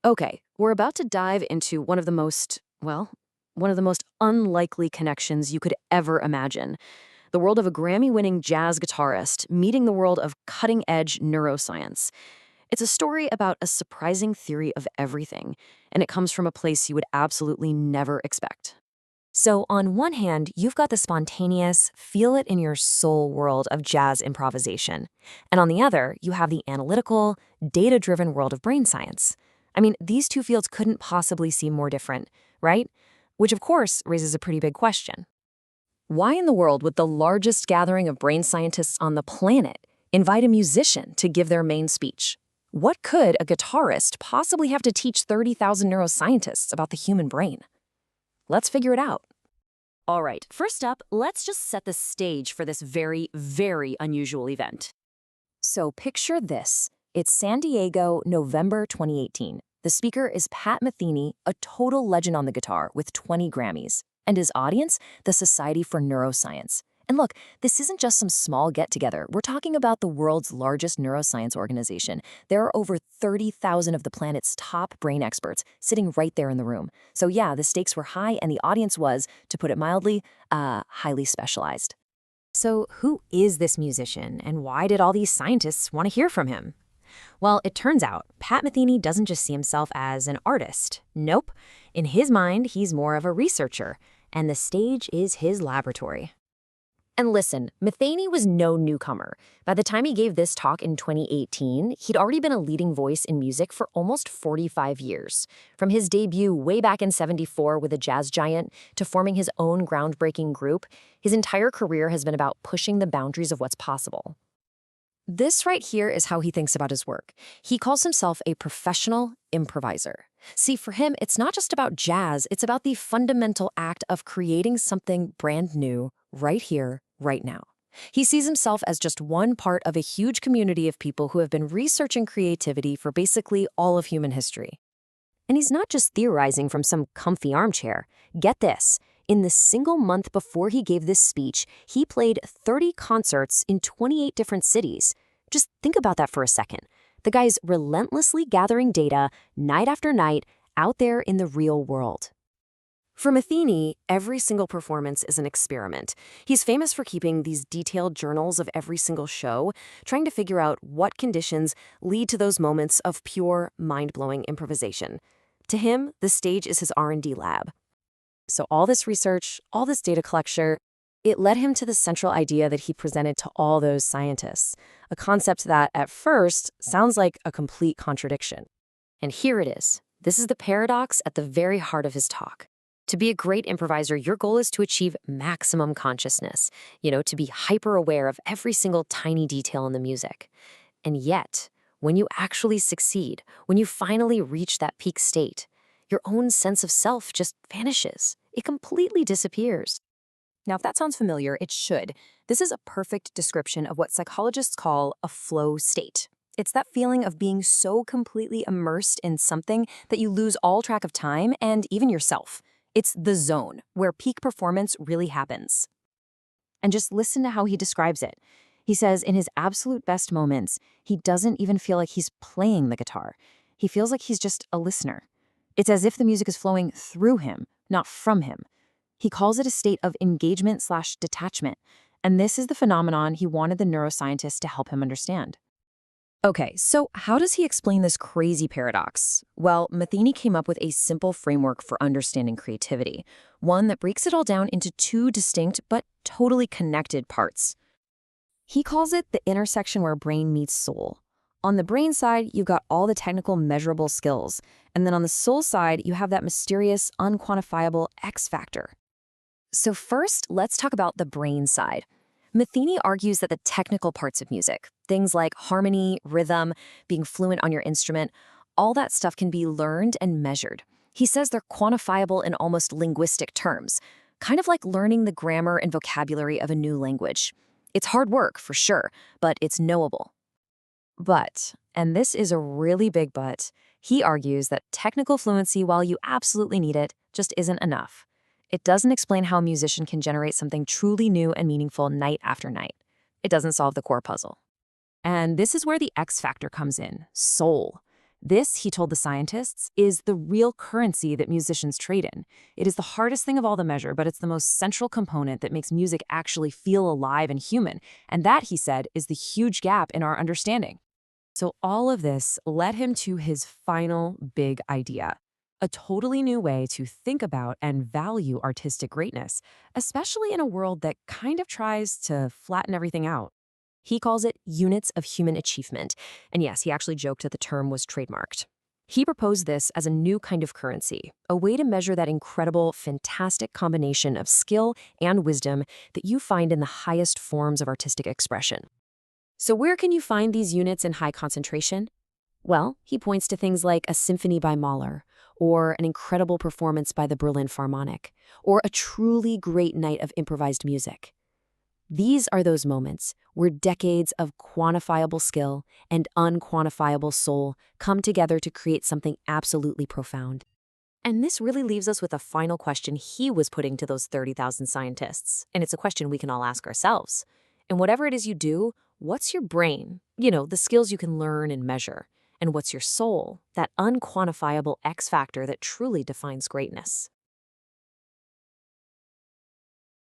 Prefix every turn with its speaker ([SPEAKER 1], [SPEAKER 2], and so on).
[SPEAKER 1] Okay, we're about to dive into one of the most unlikely connections you could ever imagine. The world of a Grammy-winning jazz guitarist meeting the world of cutting-edge neuroscience. It's a story about a surprising theory of everything, and it comes from a place you would absolutely never expect.
[SPEAKER 2] So, on one hand, you've got the spontaneous, feel it in your soul world of jazz improvisation. And on the other, you have the analytical, data driven world of brain science. I mean, these two fields couldn't possibly seem more different, right? Which, of course, raises a pretty big question. Why in the world would the largest gathering of brain scientists on the planet invite a musician to give their main speech? What could a guitarist possibly have to teach 30,000 neuroscientists about the human brain? Let's figure it out. All right, first up, let's just set the stage for this very, very unusual event. So picture this. It's San Diego, November 2018. The speaker is Pat Metheny, a total legend on the guitar with 20 Grammys. And his audience, the Society for Neuroscience. And look, this isn't just some small get-together. We're talking about the world's largest neuroscience organization. There are over 30,000 of the planet's top brain experts sitting right there in the room. So yeah, the stakes were high and the audience was, to put it mildly, highly specialized. So who is this musician and why did all these scientists want to hear from him? Well, it turns out Pat Metheny doesn't just see himself as an artist. Nope. In his mind, he's more of a researcher, and the stage is his laboratory. And listen, Metheny was no newcomer. By the time he gave this talk in 2018, he'd already been a leading voice in music for almost 45 years. From his debut way back in '74 with a jazz giant to forming his own groundbreaking group, his entire career has been about pushing the boundaries of what's possible. This right here is how he thinks about his work. He calls himself a professional improviser. See, for him, it's not just about jazz, it's about the fundamental act of creating something brand new right here, right now. He sees himself as just one part of a huge community of people who have been researching creativity for basically all of human history. And he's not just theorizing from some comfy armchair. Get this. In the single month before he gave this speech, he played 30 concerts in 28 different cities. Just think about that for a second. The guy's relentlessly gathering data, night after night, out there in the real world. For Metheny, every single performance is an experiment. He's famous for keeping these detailed journals of every single show, trying to figure out what conditions lead to those moments of pure, mind-blowing improvisation. To him, the stage is his R&D lab. So all this research, all this data collection, it led him to the central idea that he presented to all those scientists, a concept that, at first, sounds like a complete contradiction. And here it is. This is the paradox at the very heart of his talk. To be a great improviser, your goal is to achieve maximum consciousness, to be hyper-aware of every single tiny detail in the music. And yet, when you actually succeed, when you finally reach that peak state, your own sense of self just vanishes. It completely disappears. Now, if that sounds familiar, it should. This is a perfect description of what psychologists call a flow state. It's that feeling of being so completely immersed in something that you lose all track of time and even yourself. It's the zone where peak performance really happens. And just listen to how he describes it. He says in his absolute best moments, he doesn't even feel like he's playing the guitar. He feels like he's just a listener. It's as if the music is flowing through him, not from him. He calls it a state of engagement/detachment, and this is the phenomenon he wanted the neuroscientists to help him understand. Okay, so how does he explain this crazy paradox? Well, Metheny came up with a simple framework for understanding creativity, one that breaks it all down into two distinct but totally connected parts. He calls it the intersection where brain meets soul. On the brain side, you've got all the technical measurable skills, and then on the soul side, you have that mysterious, unquantifiable X factor. So first, let's talk about the brain side. Metheny argues that the technical parts of music, things like harmony, rhythm, being fluent on your instrument, all that stuff can be learned and measured. He says they're quantifiable in almost linguistic terms, kind of like learning the grammar and vocabulary of a new language. It's hard work, for sure, but it's knowable. But, and this is a really big but, he argues that technical fluency, while you absolutely need it, just isn't enough. It doesn't explain how a musician can generate something truly new and meaningful night after night. It doesn't solve the core puzzle. And this is where the X factor comes in, soul. This, he told the scientists, is the real currency that musicians trade in. It is the hardest thing of all to measure, but it's the most central component that makes music actually feel alive and human. And that, he said, is the huge gap in our understanding. So all of this led him to his final big idea, a totally new way to think about and value artistic greatness, especially in a world that kind of tries to flatten everything out. He calls it units of human achievement. And yes, he actually joked that the term was trademarked. He proposed this as a new kind of currency, a way to measure that incredible, fantastic combination of skill and wisdom that you find in the highest forms of artistic expression. So where can you find these units in high concentration? Well, he points to things like a symphony by Mahler, or an incredible performance by the Berlin Philharmonic, or a truly great night of improvised music. These are those moments where decades of quantifiable skill and unquantifiable soul come together to create something absolutely profound. And this really leaves us with a final question he was putting to those 30,000 scientists. And it's a question we can all ask ourselves. And whatever it is you do, what's your brain? The skills you can learn and measure. And what's your soul? That unquantifiable X factor that truly defines greatness.